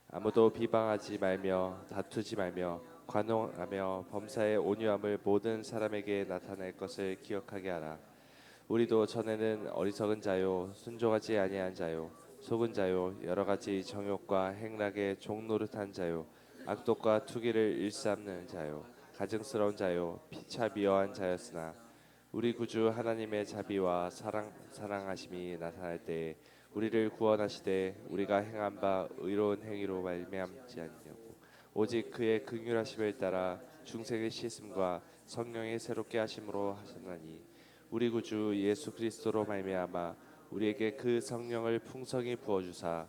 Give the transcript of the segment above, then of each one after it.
아무도 비방하지 말며 다투지 말며 관용하며 범사의 온유함을 모든 사람에게 나타낼 것을 기억하게 하라. 우리도 전에는 어리석은 자요 순종하지 아니한 자요 속은 자요 여러 가지 정욕과 행락의 종노릇한 자요 악독과 투기를 일삼는 자요 가증스러운 자요 피차미어한 자였으나 우리 구주 하나님의 자비와 사랑하심이 나타날 때에 우리를 구원하시되 우리가 행한 바 의로운 행위로 말미암지 않냐고 오직 그의 긍휼하심을 따라 중생의 씻음과 성령의 새롭게 하심으로 하셨나니 우리 구주 예수 그리스도로 말미암아 우리에게 그 성령을 풍성히 부어 주사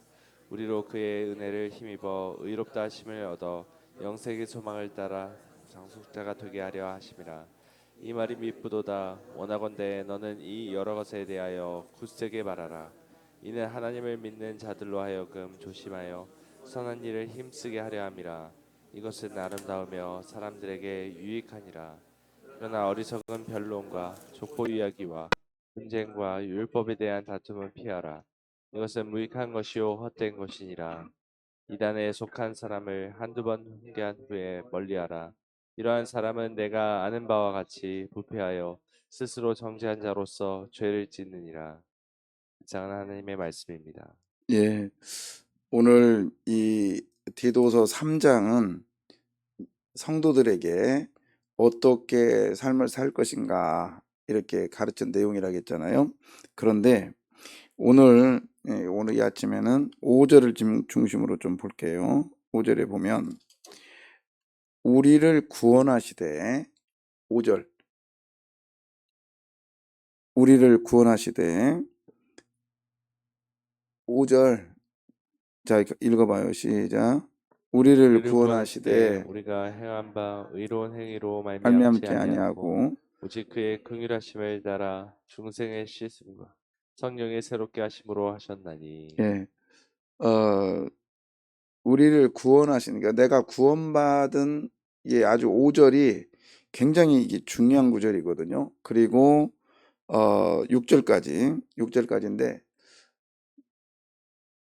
우리로 그의 은혜를 힘입어 의롭다 하심을 얻어 영생의 소망을 따라 상속자가 되게 하려 하심이라. 이 말이 미쁘도다. 원하건대 너는 이 여러 것에 대하여 굳세게 말하라. 이는 하나님을 믿는 자들로 하여금 조심하여 선한 일을 힘쓰게 하려 함이라. 이것은 아름다우며 사람들에게 유익하니라. 그러나 어리석은 변론과 족보 이야기와 분쟁과 율법에 대한 다툼은 피하라. 이것은 무익한 것이요 헛된 것이니라. 이단에 속한 사람을 한두 번 훈계한 후에 멀리하라. 이러한 사람은 내가 아는 바와 같이 부패하여 스스로 정죄한 자로서 죄를 짓느니라. 이상은 하나님의 말씀입니다. 예, 오늘 이 디도서 3장은 성도들에게 어떻게 삶을 살 것인가 이렇게 가르친 내용이라고 했잖아요. 그런데 오늘 이 아침에는 5절을 중심으로 좀 볼게요. 5절에 보면 우리를 구원하시되 5절 우리를 구원하시되 5절 자 읽어봐요. 시작. 우리를 우리를 구원하시되 구원하시되 우리가 행한 바 의로운 행위로 말미암지 말미암지 아니하고 아니하고 오직 그의 긍휼하심을 따라 중생의 씻음과 성령의 새롭게 하심으로 하셨나니. 예, 어, 우리를 구원하시니까 내가 구원받은 아주 5절이 굉장히 이게 중요한 구절이거든요. 그리고 6절까지인데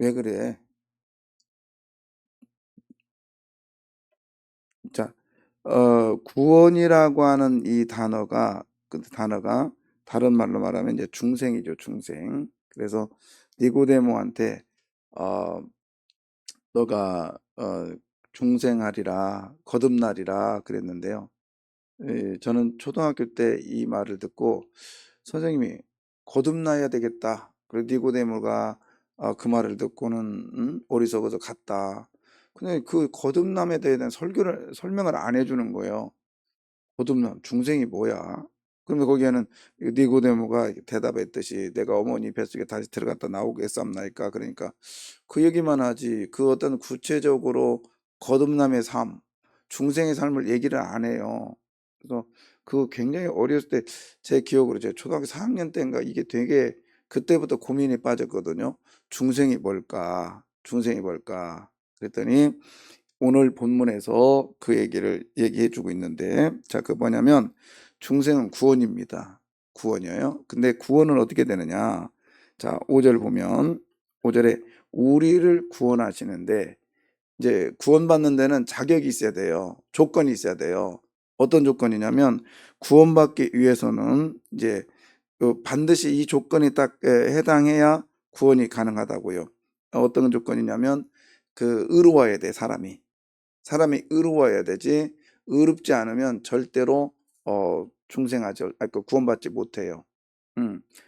왜 그래? 자, 구원이라고 하는 이 단어가 다른 말로 말하면 이제 중생이죠, 중생. 그래서 니고데모한테 어, 너가 중생하리라, 거듭나리라 그랬는데요. 저는 초등학교 때 이 말을 듣고 선생님이 거듭나야 되겠다. 그리고 니고데모가 그 말을 듣고는 어리석어서 갔다. 근데 그 거듭남에 대한 설명을 안 해주는 거예요. 거듭남, 중생이 뭐야? 그러면 거기에는 니고데모가 대답했듯이 내가 어머니 뱃속에 다시 들어갔다 나오겠사옵나이까. 그러니까 그 얘기만 하지 그 어떤 구체적으로 거듭남의 삶, 중생의 삶을 얘기를 안 해요. 그래서 그 굉장히 어렸을 때 제 기억으로 제 초등학교 4학년 때인가 이게 되게 그때부터 고민이 빠졌거든요. 중생이 뭘까? 중생이 뭘까? 그랬더니 오늘 본문에서 그 얘기를 얘기해 주고 있는데 자, 그 뭐냐면 중생은 구원입니다. 구원이에요. 근데 구원은 어떻게 되느냐? 자, 5절 보면 5절에 우리를 구원하시는데 이제 구원받는 데는 자격이 있어야 돼요. 조건이 있어야 돼요. 어떤 조건이냐면 구원받기 위해서는 이제 반드시 이 조건이 딱 해당해야 구원이 가능하다고요. 어떤 조건이냐면 의로워야 돼, 사람이 의로워야 되지 의롭지 않으면 절대로 중생하지 구원받지 못해요.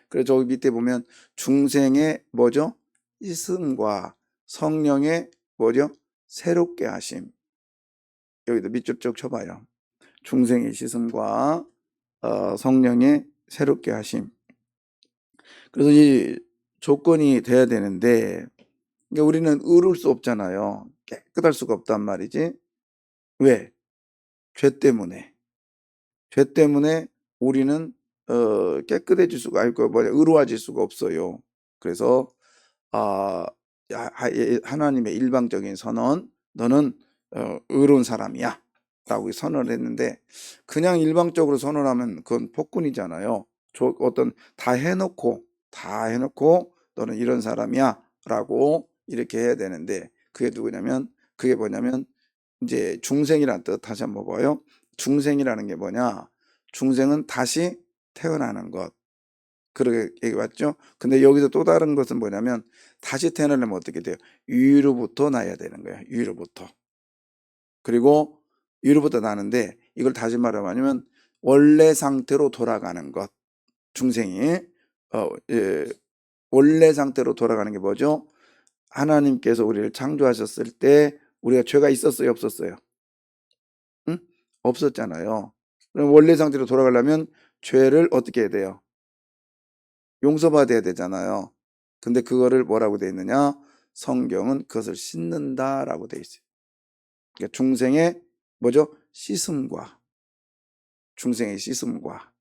그래서 저기 밑에 보면 중생의 뭐죠? 씻음과 성령의 뭐죠? 새롭게 하심. 여기도 밑줄 쭉 쳐봐요. 중생의 씻음과 성령의 새롭게 하심. 그래서 이 조건이 돼야 되는데 그러니까 우리는 의로울 수 없잖아요. 깨끗할 수가 없단 말이지. 왜? 죄 때문에. 죄 때문에 우리는 깨끗해질 수가 있고 의로워질 수가 없어요. 그래서 하나님의 일방적인 선언, 너는 의로운 사람이야 라고 선언을 했는데 그냥 일방적으로 선언하면 그건 폭군이잖아요. 다 해놓고 너는 이런 사람이야 라고 이렇게 해야 되는데 그게 누구냐면 그게 뭐냐면 이제 중생이라는 뜻. 다시 한번 봐요. 중생이라는 게 뭐냐? 중생은 다시 태어나는 것. 그렇게 얘기 왔죠? 근데 여기서 또 다른 것은 뭐냐면 다시 태어나려면 어떻게 돼요? 유로부터 나야 되는 거예요. 유로부터. 그리고 유로부터 나는데 이걸 다시 말하면 원래 상태로 돌아가는 것. 중생이 예, 원래 상태로 돌아가는 게 뭐죠? 하나님께서 우리를 창조하셨을 때 우리가 죄가 있었어요, 없었어요? 응? 없었잖아요. 그럼 원래 상태로 돌아가려면 죄를 어떻게 해야 돼요? 용서받아야 되잖아요. 근데 그거를 뭐라고 돼 있느냐? 성경은 그것을 씻는다라고 돼 있어요. 그러니까 중생의 뭐죠? 씻음과 중생의 씻음과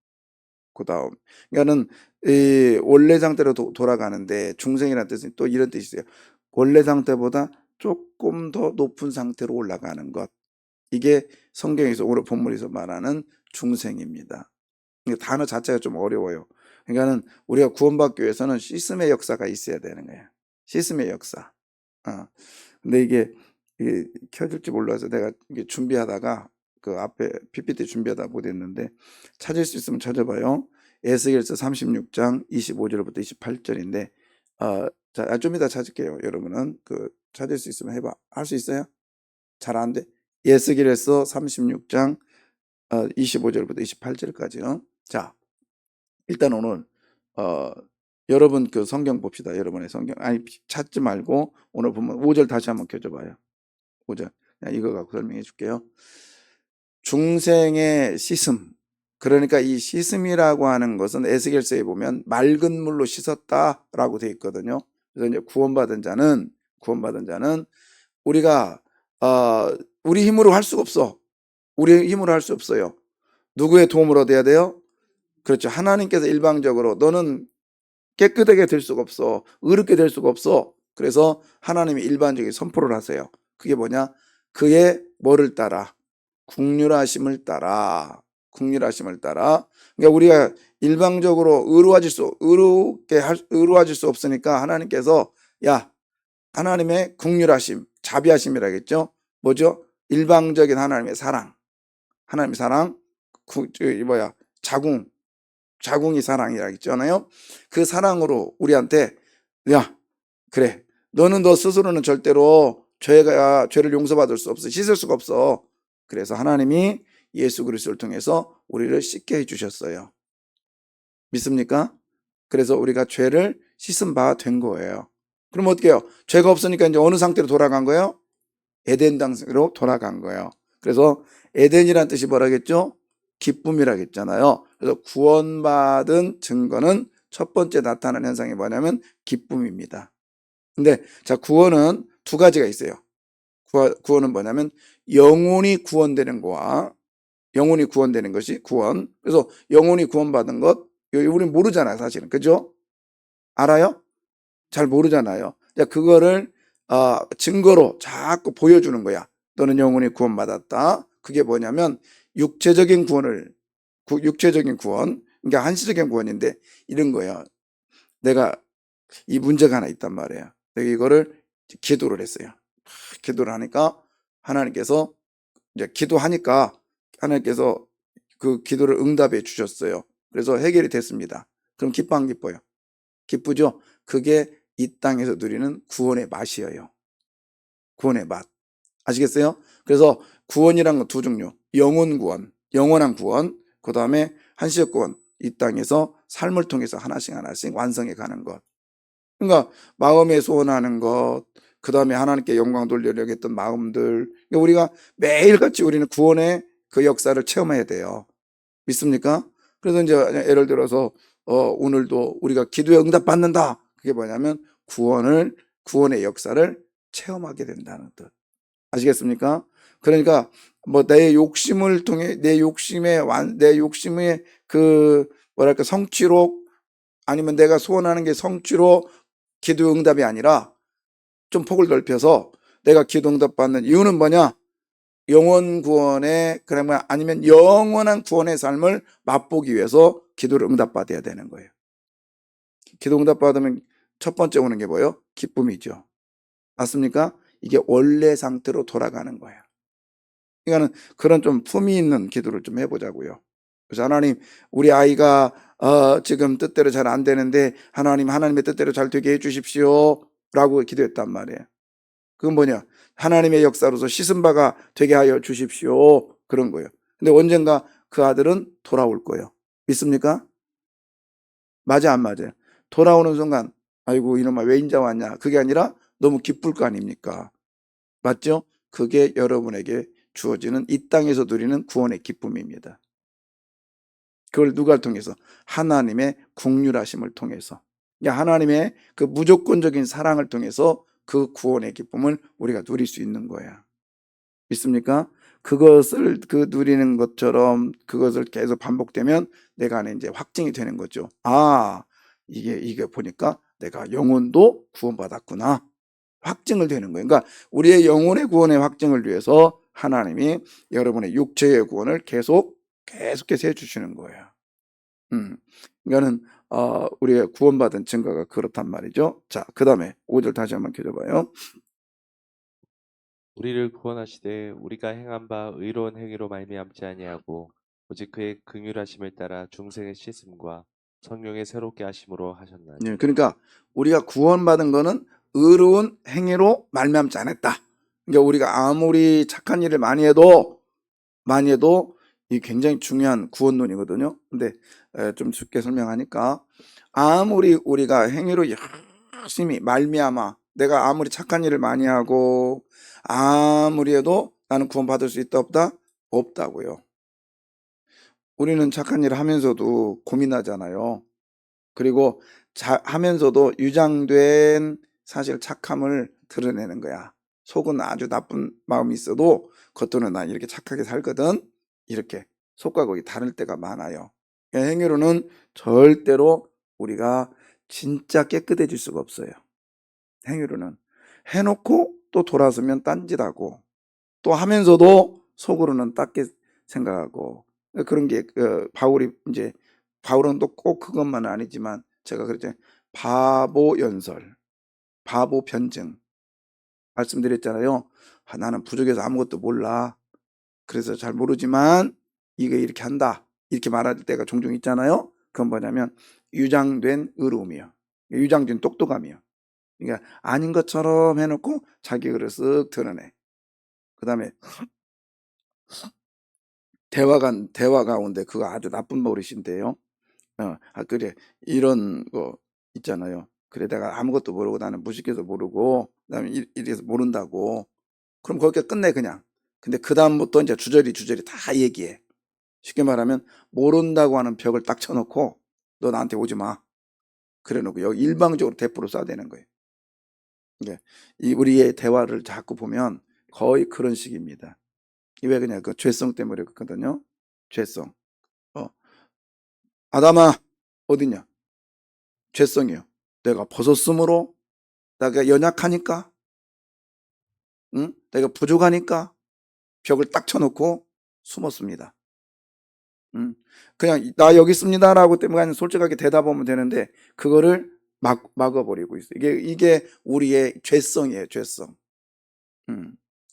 그다음 그러니까는 이 원래 상태로 돌아가는데 중생이라는 뜻은 또 이런 뜻이 있어요. 원래 상태보다 조금 더 높은 상태로 올라가는 것. 이게 성경에서 오늘 본문에서 말하는 중생입니다. 단어 자체가 좀 어려워요. 그러니까는 우리가 구원받기 위해서는 씻음의 역사가 있어야 되는 거예요. 씻음의 역사. 근데 이게 켜질지 몰라서 내가 이게 준비하다가 그 앞에 PPT 준비하다 못했는데 찾을 수 있으면 찾아봐요. 에스겔서 36장 25절부터 28절인데 자, 좀 이따 찾을게요. 여러분은 그 찾을 수 있으면 해봐. 할 수 있어요? 잘 안 돼? 에스겔서 36장 25절부터 28절까지요. 자, 일단 오늘 여러분 그 성경 봅시다. 여러분의 성경. 아니 찾지 말고 오늘 보면 5절 다시 한번 켜줘봐요. 5절. 이거 갖고 설명해 줄게요. 중생의 씻음. 그러니까 이 씻음이라고 하는 것은 에스겔서에 보면 맑은 물로 씻었다라고 되어 있거든요. 그래서 이제 구원받은 자는 우리가 우리 힘으로 할 수가 없어. 우리 힘으로 할 수 없어요. 누구의 도움을 얻어야 돼요? 그렇죠. 하나님께서 일방적으로 너는 깨끗하게 될 수가 없어. 의롭게 될 수가 없어. 그래서 하나님이 일반적인 선포를 하세요. 그게 뭐냐? 그의 뭐를 따라? 국률하심을 따라. 국률하심을 따라. 그러니까 우리가 일방적으로 의로워질 수 없으니까 하나님께서 야, 하나님의 국률하심, 자비하심이라겠죠? 뭐죠? 일방적인 하나님의 사랑. 하나님의 사랑, 자궁이 사랑이라 했잖아요. 그 사랑으로 우리한테 야 그래 너는 너 스스로는 절대로 죄를 용서받을 수 없어. 씻을 수가 없어. 그래서 하나님이 예수 그리스도를 통해서 우리를 씻게 해주셨어요. 믿습니까? 그래서 우리가 죄를 씻은 바 된 거예요. 그럼 어떻게 해요? 죄가 없으니까 이제 어느 상태로 돌아간 거예요? 에덴 당으로 돌아간 거예요. 그래서 에덴이란 뜻이 뭐라겠죠? 기쁨이라겠잖아요. 그래서 구원받은 증거는 첫 번째 나타나는 현상이 뭐냐면 기쁨입니다. 근데 자, 구원은 두 가지가 있어요. 구원은 뭐냐면 영혼이 구원되는 거와 영혼이 구원되는 것이 구원. 그래서 영혼이 구원받은 것 우리는 모르잖아요, 사실은. 그죠? 알아요? 잘 모르잖아요. 자, 그거를 증거로 자꾸 보여주는 거야. 너는 영혼이 구원받았다. 그게 뭐냐면 육체적인 구원, 그러니까 한시적인 구원인데 이런 거예요. 내가 이 문제가 하나 있단 말이에요. 내가 이거를 기도를 했어요. 기도를 하니까 하나님께서 이제 기도하니까 하나님께서 그 기도를 응답해 주셨어요. 그래서 해결이 됐습니다. 그럼 기뻐 안 기뻐요? 기쁘죠? 그게 이 땅에서 누리는 구원의 맛이에요. 구원의 맛. 아시겠어요? 그래서 구원이란 건 두 종류. 영혼 구원, 영원한 구원, 그 다음에 한시적 구원. 이 땅에서 삶을 통해서 하나씩 완성해 가는 것. 그러니까 마음에 소원하는 것, 그 다음에 하나님께 영광 돌리려고 했던 마음들. 그러니까 우리가 매일같이 우리는 구원의 그 역사를 체험해야 돼요. 믿습니까? 그래서 이제 예를 들어서 오늘도 우리가 기도에 응답받는다. 그게 뭐냐면 구원의 역사를 체험하게 된다는 뜻. 아시겠습니까? 그러니까 뭐 내 욕심을 통해 내 욕심의 그 뭐랄까 성취로 아니면 내가 소원하는 게 성취로 기도 응답이 아니라 좀 폭을 넓혀서 내가 기도 응답 받는 이유는 뭐냐? 영원 구원의 그러면 아니면 영원한 구원의 삶을 맛보기 위해서 기도를 응답받아야 되는 거예요. 기도 응답받으면 첫 번째 오는 게 뭐예요? 기쁨이죠. 맞습니까? 이게 원래 상태로 돌아가는 거야. 그러니까는 그런 좀 품위 있는 기도를 좀 해보자고요. 그래서 하나님, 우리 아이가 지금 뜻대로 잘 안 되는데 하나님, 하나님의 뜻대로 잘 되게 해주십시오 라고 기도했단 말이에요. 그건 뭐냐? 하나님의 역사로서 씻은 바가 되게 하여 주십시오, 그런 거예요. 근데 언젠가 그 아들은 돌아올 거예요. 믿습니까? 맞아, 안 맞아요? 돌아오는 순간 아이고 이놈아 왜 인자 왔냐, 그게 아니라 너무 기쁠 거 아닙니까? 맞죠? 그게 여러분에게 주어지는 이 땅에서 누리는 구원의 기쁨입니다. 그걸 누가 통해서? 하나님의 긍휼하심을 통해서, 그러니까 하나님의 그 무조건적인 사랑을 통해서 그 구원의 기쁨을 우리가 누릴 수 있는 거야. 믿습니까? 그것을 누리는 것처럼 그것을 계속 반복되면 내가 안에 이제 확증이 되는 거죠. 아, 이게 보니까 내가 영혼도 구원받았구나. 확증을 되는 거예요. 그러니까 우리의 영혼의 구원의 확증을 위해서 하나님이 여러분의 육체의 구원을 계속해서 해주시는 거예요. 그러니까는 우리가 구원받은 증거가 그렇단 말이죠. 자, 그 다음에 5절 다시 한번 켜줘봐요. 우리를 구원하시되 우리가 행한 바 의로운 행위로 말미암지 아니하고 오직 그의 긍휼하심을 따라 중생의 씻음과 성령의 새롭게 하심으로 하셨나니. 예, 그러니까 우리가 구원받은 거는 의로운 행위로 말미암지 않았다. 그러니까 우리가 아무리 착한 일을 많이 해도 이 굉장히 중요한 구원론이거든요. 근데 좀 쉽게 설명하니까, 아무리 우리가 행위로 열심히 말미암아 내가 아무리 착한 일을 많이 하고 아무리 해도 나는 구원받을 수 있다 없다? 없다고요. 우리는 착한 일을 하면서도 고민하잖아요. 그리고 하면서도 유장된 사실 착함을 드러내는 거야. 속은 아주 나쁜 마음이 있어도 겉으로는 나 이렇게 착하게 살거든, 이렇게 속과 겉이 다를 때가 많아요. 행위로는 절대로 우리가 진짜 깨끗해질 수가 없어요. 행위로는 해놓고 또 돌아서면 딴짓하고, 또 하면서도 속으로는 닦게 생각하고, 그런 게 바울은 또 꼭 그것만은 아니지만 제가 그랬죠. 바보 연설, 바보 변증 말씀드렸잖아요. 나는 부족해서 아무것도 몰라, 그래서 잘 모르지만 이게 이렇게 한다, 이렇게 말할 때가 종종 있잖아요. 그건 뭐냐면 유장된 의로움이요, 유장된 똑똑함이요. 그러니까 아닌 것처럼 해놓고 자기 글을 쓱 드러내. 그 다음에 대화 가운데 그거 아주 나쁜 버릇인데요. 그래, 이런 거 있잖아요. 그래, 내가 아무것도 모르고 나는 무식해서 모르고, 그다음에 이래서 모른다고. 그럼 거기가 끝내 그냥. 근데 그 다음부터 이제 주저리 다 얘기해. 쉽게 말하면 모른다고 하는 벽을 딱 쳐놓고 너 나한테 오지 마, 그래놓고 여기 일방적으로 대포를 쏴대는 거예요. 그러니까 이 우리의 대화를 자꾸 보면 거의 그런 식입니다. 왜 그냥 그 죄성 때문에 그렇거든요. 죄성. 어, 아담아 어디냐? 죄성이요. 내가 벗었으므로, 내가 연약하니까, 응? 내가 부족하니까 벽을 딱 쳐놓고 숨었습니다. 응? 그냥 나 여기 있습니다라고 때문에 솔직하게 대답하면 되는데 그거를 막아버리고 있어요. 이게 우리의 죄성이에요, 죄성.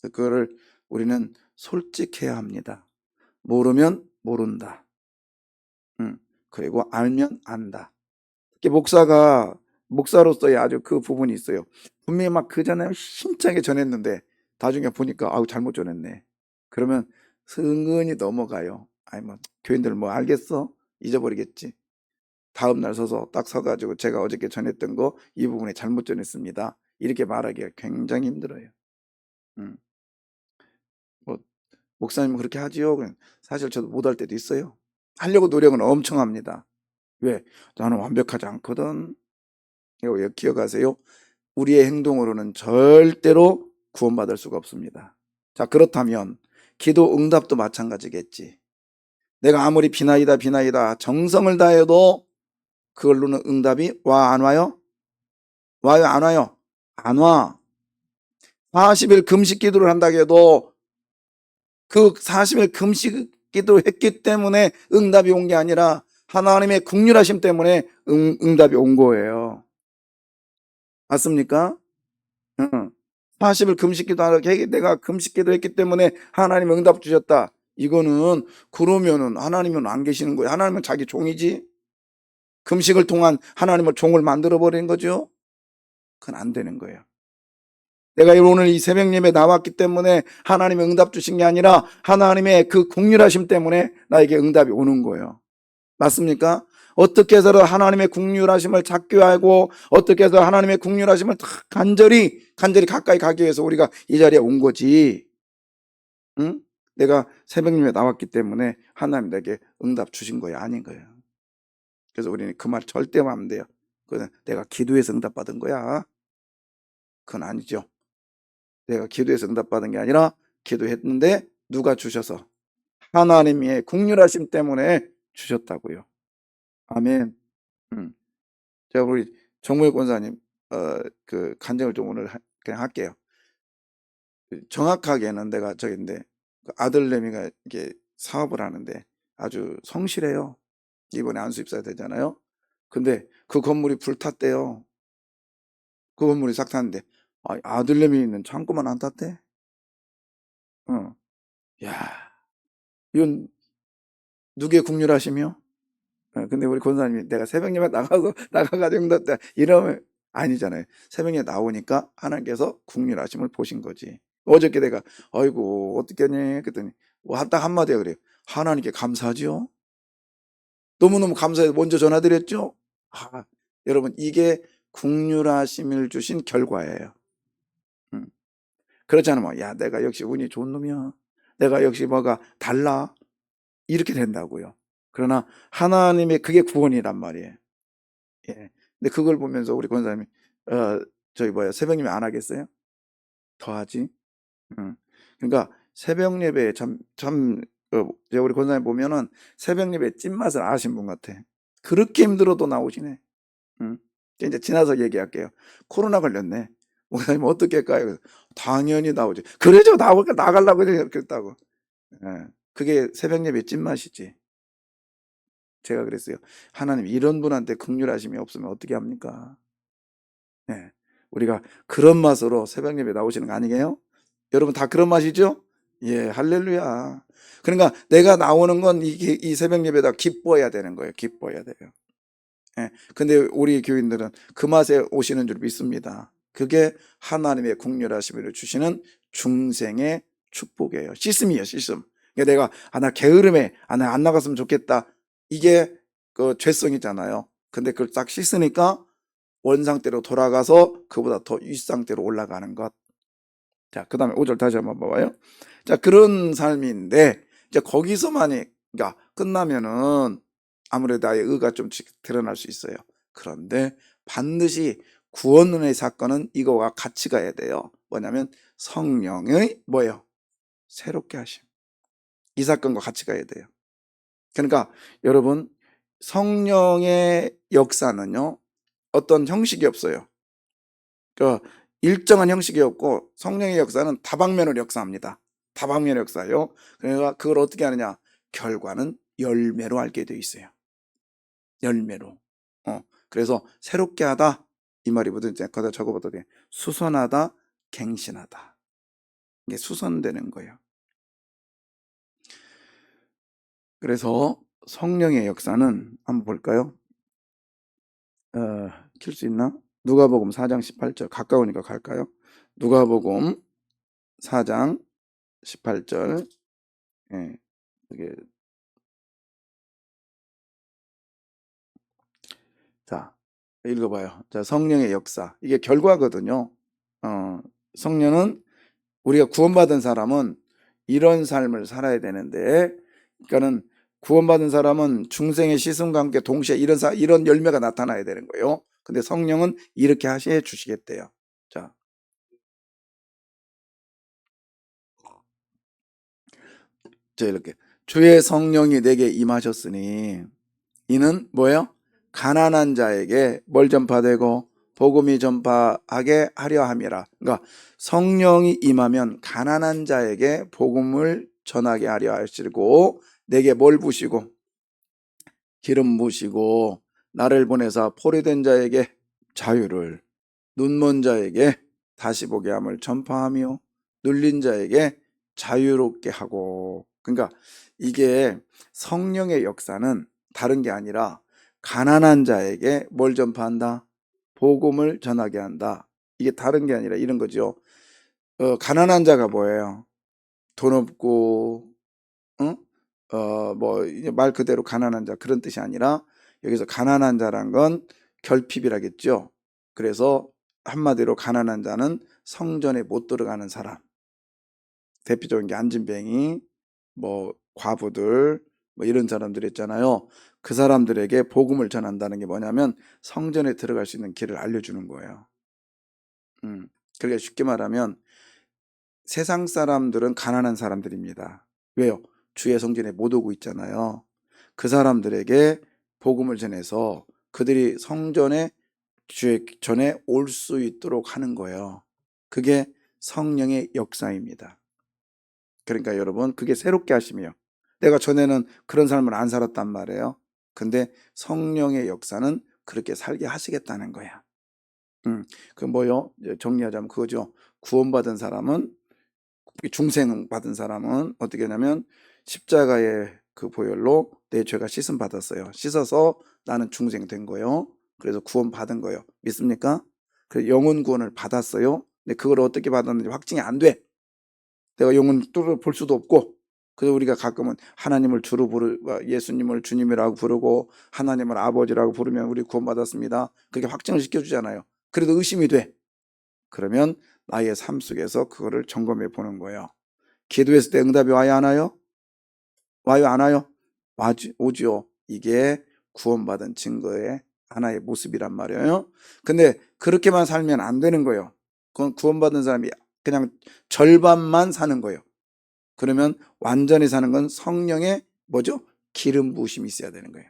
그거를 우리는 솔직해야 합니다. 모르면 모른다. 그리고 알면 안다. 특히 목사로서의 아주 그 부분이 있어요. 분명히 막 그 전에 힘차게 전했는데 나중에 보니까 아우 잘못 전했네. 그러면 은근히 넘어가요. 아니 뭐 교인들 뭐 알겠어? 잊어버리겠지. 다음 날 서서 딱 서가지고 제가 어저께 전했던 거 이 부분에 잘못 전했습니다, 이렇게 말하기가 굉장히 힘들어요. 음. 뭐 목사님은 그렇게 하지요? 사실 저도 못할 때도 있어요. 하려고 노력은 엄청 합니다. 왜? 나는 완벽하지 않거든. 이거 기억하세요. 우리의 행동으로는 절대로 구원받을 수가 없습니다. 자, 그렇다면 기도 응답도 마찬가지겠지. 내가 아무리 비나이다 정성을 다해도 그걸로는 응답이 와, 안 와요? 와요, 안 와요? 안 와. 40일 금식 기도를 한다고 해도 그 40일 금식 기도를 했기 때문에 응답이 온 게 아니라 하나님의 긍휼하심 때문에 응답이 온 거예요. 맞습니까? 응. 40일 금식기도 하고 내가 금식기도 했기 때문에 하나님 응답 주셨다. 이거는 그러면은 하나님은 안 계시는 거예요. 하나님은 자기 종이지. 금식을 통한 하나님을 종을 만들어 버린 거죠. 그건 안 되는 거예요. 내가 오늘 이 새벽 예배 나왔기 때문에 하나님이 응답 주신 게 아니라 하나님의 그 국률하심 때문에 나에게 응답이 오는 거예요. 맞습니까? 어떻게 해서 하나님의 국률하심을 찾기 알고 어떻게 해서 하나님의 국률하심을 간절히 가까이 가기 위해서 우리가 이 자리에 온 거지. 응? 내가 새벽 예배 나왔기 때문에 하나님 내게 응답 주신 거예요? 아닌 거예요. 그래서 우리는 그 말 절대 하면 안 돼요. 그건 내가 기도해서 응답받은 거야. 그건 아니죠. 내가 기도해서 응답받은 게 아니라 기도했는데 누가 주셔서 하나님의 국률하심 때문에 주셨다고요. 아멘. 제가 우리 정무혁 권사님 그 간증을 좀 오늘 그냥 할게요. 정확하게는 내가 저기인데 그 아들내미가 이게 사업을 하는데 아주 성실해요. 이번에 안수입사 되잖아요. 근데 그 건물이 불탔대요. 그 건물이 싹 탔는데 아들내미 있는 창고만 안 탔대? 어. 야, 이건 누구의 국률하시며? 근데 우리 권사님이 내가 새벽 예배 나가가지고 응답다 이러면 아니잖아요. 새벽에 나오니까 하나님께서 국률하심을 보신 거지. 어저께 내가 아이고 어떻게 하니 그랬더니 딱 한마디야 그래요. 하나님께 감사하죠. 너무너무 감사해서 먼저 전화드렸죠. 여러분 이게 국률하심을 주신 결과예요. 그렇지 않으면 야 내가 역시 운이 좋은 놈이야. 내가 역시 뭐가 달라. 이렇게 된다고요. 그러나 하나님의 그게 구원이란 말이에요. 예. 근데 그걸 보면서 우리 권사님이 저희 새벽 예배 안 하겠어요? 더 하지. 그러니까 새벽 예배에 제가 우리 권사님 보면은 새벽 예배 찐맛을 아신 분 같아. 그렇게 힘들어도 나오시네. 이제 지나서 얘기할게요. 코로나 걸렸네. 목사님 어떻게 할까요? 당연히 나오지. 그래죠. 나가려고 그랬다고. 예. 그게 새벽 예배 찐맛이지. 제가 그랬어요. 하나님 이런 분한테 긍휼하심이 없으면 어떻게 합니까? 네. 우리가 그런 맛으로 새벽 예배 나오시는 거 아니게요? 여러분 다 그런 맛이죠? 예, 할렐루야. 그러니까 내가 나오는 건 이 새벽 예배다 기뻐해야 되는 거예요. 기뻐해야 돼요. 예. 근데 우리 교인들은 그 맛에 오시는 줄 믿습니다. 그게 하나님의 국률하심을 주시는 중생의 축복이에요. 시스미에요, 시스템. 그러니까 내가 나 게으름해. 나 안 나갔으면 좋겠다. 이게 그 죄성이잖아요. 근데 그걸 딱 씻으니까 원상대로 돌아가서 그보다 더 윗상대로 올라가는 것. 자, 그 다음에 5절 다시 한번 봐봐요. 자, 그런 삶인데, 이제 거기서만이, 그러니까 끝나면은 아무래도 나의 의가 좀 드러날 수 있어요. 그런데 반드시 구원의 사건은 이거와 같이 가야 돼요. 뭐냐면 성령의 뭐예요? 새롭게 하심. 이 사건과 같이 가야 돼요. 그러니까 여러분, 성령의 역사는요, 어떤 형식이 없어요. 그러니까 일정한 형식이 없고 성령의 역사는 다방면으로 역사합니다. 다방면 역사요. 그러니까 그걸 어떻게 하느냐? 결과는 열매로 알게 돼 있어요. 열매로. 그래서 새롭게 하다 이 말이 뭐든 거기다 적어봐도 돼. 수선하다, 갱신하다. 이게 수선되는 거예요. 그래서 성령의 역사는 한번 볼까요? 킬 수 있나? 누가복음 4장 18절 가까우니까 갈까요? 누가복음 4장 18절. 예, 이게 자 읽어봐요. 자, 성령의 역사 이게 결과거든요. 성령은 우리가 구원받은 사람은 이런 삶을 살아야 되는데, 그러니까는 구원받은 사람은 중생의 시선과 함께 동시에 이런 열매가 나타나야 되는 거예요. 근데 성령은 이렇게 하셔 주시겠대요. 자, 이렇게 주의 성령이 내게 임하셨으니 이는 뭐예요? 가난한 자에게 뭘 전파되고 복음이 전파하게 하려 함이라. 그러니까 성령이 임하면 가난한 자에게 복음을 전하게 하려 하시고 내게 뭘 부시고 기름 부시고 나를 보내사 포로된 자에게 자유를 눈먼 자에게 다시 보게 함을 전파하며 눌린 자에게 자유롭게 하고. 그러니까 이게 성령의 역사는 다른 게 아니라 가난한 자에게 뭘 전파한다? 복음을 전하게 한다. 이게 다른 게 아니라 이런 거죠. 가난한 자가 뭐예요? 돈 없고, 응? 이제 말 그대로 가난한 자 그런 뜻이 아니라 여기서 가난한 자란 건 결핍이라겠죠. 그래서 한마디로 가난한 자는 성전에 못 들어가는 사람. 대표적인 게 안진뱅이, 과부들, 이런 사람들 있잖아요. 그 사람들에게 복음을 전한다는 게 뭐냐면 성전에 들어갈 수 있는 길을 알려주는 거예요. 그러니까 쉽게 말하면 세상 사람들은 가난한 사람들입니다. 왜요? 주의 성전에 못 오고 있잖아요. 그 사람들에게 복음을 전해서 그들이 성전에 주의 전에 올 수 있도록 하는 거예요. 그게 성령의 역사입니다. 그러니까 여러분, 그게 새롭게 하심이요. 내가 전에는 그런 삶을 안 살았단 말이에요. 근데 성령의 역사는 그렇게 살게 하시겠다는 거야. 그 뭐요? 이제 정리하자면 그거죠. 구원받은 사람은, 중생 받은 사람은 어떻게 하냐면 십자가의 그 보혈로 내 죄가 씻음 받았어요. 씻어서 나는 중생 된 거예요. 그래서 구원 받은 거예요. 믿습니까? 그 영혼 구원을 받았어요. 근데 그걸 어떻게 받았는지 확증이 안 돼. 내가 영혼 뚫어 볼 수도 없고. 그래서 우리가 가끔은 하나님을 주로 예수님을 주님이라고 부르고 하나님을 아버지라고 부르면 우리 구원받았습니다. 그렇게 확증을 시켜주잖아요. 그래도 의심이 돼. 그러면 나의 삶 속에서 그거를 점검해 보는 거예요. 기도했을 때 응답이 와요, 안 와요? 와요, 안 와요? 오죠. 이게 구원받은 증거의 하나의 모습이란 말이에요. 근데 그렇게만 살면 안 되는 거예요. 그건 구원받은 사람이 그냥 절반만 사는 거예요. 그러면 완전히 사는 건 성령의 뭐죠? 기름 부으심이 있어야 되는 거예요.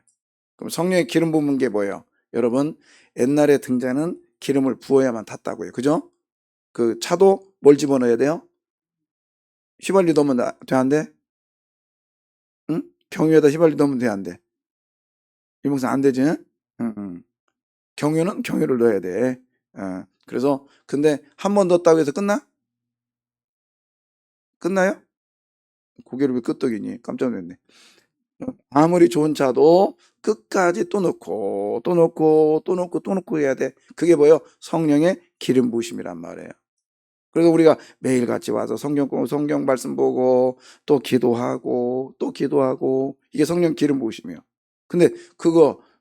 그럼 성령의 기름 부은 게 뭐예요? 여러분, 옛날에 등자는 기름을 부어야만 탔다고요. 그죠? 그 차도 뭘 집어넣어야 돼요? 휘발유 넣으면 돼, 안 돼? 응? 경유에다 휘발유 넣으면 돼, 안 돼? 이목사 안 되지? 응, 응. 경유는 경유를 넣어야 돼. 그래서 근데 한 번 넣었다고 해서 끝나? 끝나요? 고개를 왜 끄덕이니? 깜짝 놀랐네. 아무리 좋은 차도 끝까지 또 넣고 또 넣고 또 넣고 또 넣고 해야 돼. 그게 뭐예요? 성령의 기름 부으심이란 말이에요. 그래서 우리가 매일 같이 와서 성경 말씀 보고 또 기도하고 또 기도하고 이게 성령 기름 부으심이에요. 근데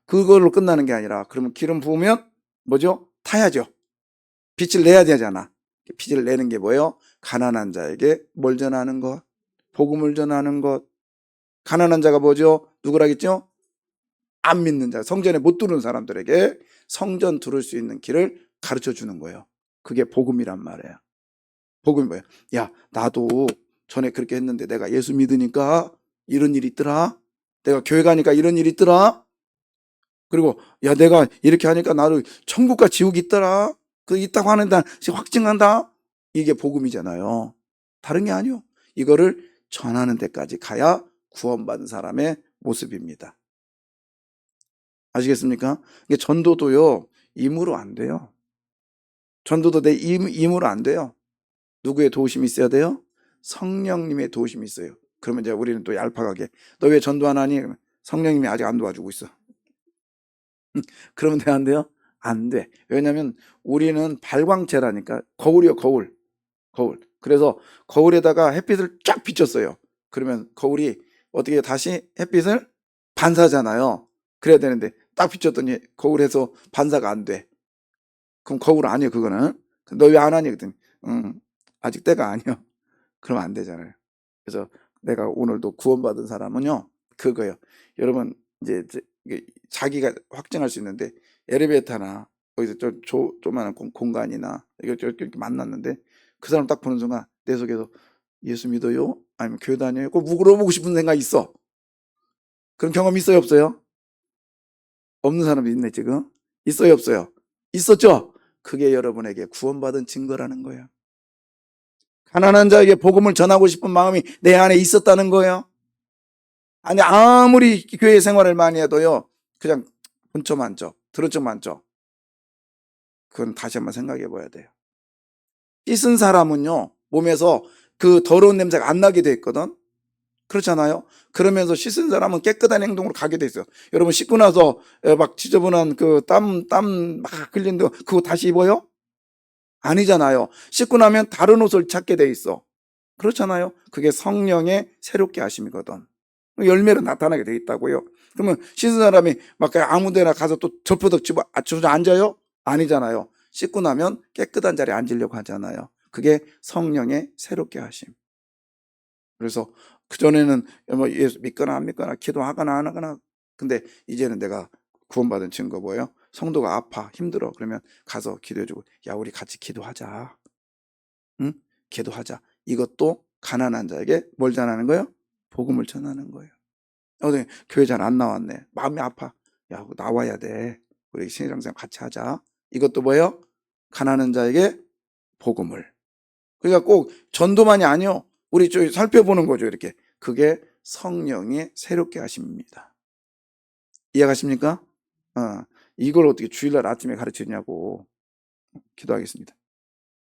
그걸로 끝나는 게 아니라 그러면 기름 부으면 뭐죠? 타야죠. 빛을 내야 되잖아. 빛을 내는 게 뭐예요? 가난한 자에게 뭘 전하는 것? 복음을 전하는 것. 가난한 자가 뭐죠? 누구라겠죠? 안 믿는 자, 성전에 못 들어오는 사람들에게 성전 들어올 수 있는 길을 가르쳐 주는 거예요. 그게 복음이란 말이에요. 복음이 뭐예요? 야, 나도 전에 그렇게 했는데 내가 예수 믿으니까 이런 일이 있더라. 내가 교회 가니까 이런 일이 있더라. 그리고 야, 내가 이렇게 하니까 나도 천국과 지옥이 있더라. 그 있다고 하는데 확증한다. 이게 복음이잖아요. 다른 게 아니요. 이거를 전하는 데까지 가야 구원받은 사람의 모습입니다. 아시겠습니까? 이게 전도도요, 임으로 안 돼요. 전도도 내 임으로 안 돼요. 누구의 도우심이 있어야 돼요? 성령님의 도우심이 있어요. 그러면 이제 우리는 또 얄팍하게 너 왜 전도 안 하니? 성령님이 아직 안 도와주고 있어. 그러면 돼, 안 돼요? 안 돼. 왜냐하면 우리는 발광체라니까. 거울이요, 거울. 거울. 그래서 거울에다가 햇빛을 쫙 비쳤어요. 그러면 거울이 어떻게 다시 햇빛을 반사잖아요. 그래야 되는데 딱 비쳤더니 거울에서 반사가 안 돼. 그럼 거울 아니에요, 그거는. 너 왜 안 하니? 그랬더니 아직 때가 아니야. 그러면 안 되잖아요. 그래서 내가 오늘도 구원받은 사람은요, 그거예요. 여러분, 이제 이게 자기가 확증할 수 있는데 엘리베이터나 거기서 조그마한 공간이나 이렇게 만났는데 그 사람 딱 보는 순간 내 속에서 예수 믿어요? 아니면 교회 다녀요? 꼭 물어보고 싶은 생각이 있어. 그런 경험 있어요, 없어요? 없는 사람도 있네, 지금. 있어요, 없어요? 있었죠? 그게 여러분에게 구원받은 증거라는 거예요. 가난한 자에게 복음을 전하고 싶은 마음이 내 안에 있었다는 거예요. 아니, 아무리 교회 생활을 많이 해도요, 그냥 본 척 많죠. 들은 척 많죠. 그건 다시 한번 생각해 봐야 돼요. 씻은 사람은요, 몸에서 그 더러운 냄새가 안 나게 돼 있거든. 그렇잖아요. 그러면서 씻은 사람은 깨끗한 행동으로 가게 돼 있어요. 여러분 씻고 나서 막 지저분한 그 땀 막 흘리는데 그거 다시 입어요? 아니잖아요. 씻고 나면 다른 옷을 찾게 돼 있어. 그렇잖아요. 그게 성령의 새롭게 하심이거든. 열매로 나타나게 돼 있다고요. 그러면 씻은 사람이 막 아무 데나 가서 또 젖버덕 집어 앉아요? 아니잖아요. 씻고 나면 깨끗한 자리에 앉으려고 하잖아요. 그게 성령의 새롭게 하심. 그래서 그전에는 뭐 예수 믿거나 안 믿거나 기도하거나 안 하거나, 근데 이제는 내가 구원받은 증거 뭐예요? 성도가 아파 힘들어 그러면 가서 기도해주고, 야 우리 같이 기도하자. 응? 기도하자. 이것도 가난한 자에게 뭘 전하는 거예요? 복음을 전하는 거예요. 교회 잘 안 나왔네. 마음이 아파. 야 나와야 돼. 우리 신앙생활 같이 하자. 이것도 뭐예요? 가난한 자에게 복음을. 그러니까 꼭 전도만이 아니요. 우리 저 살펴보는 거죠, 이렇게. 그게 성령의 새롭게 하심입니다. 이해가십니까? 이걸 어떻게 주일날 아침에 가르치냐고. 기도하겠습니다.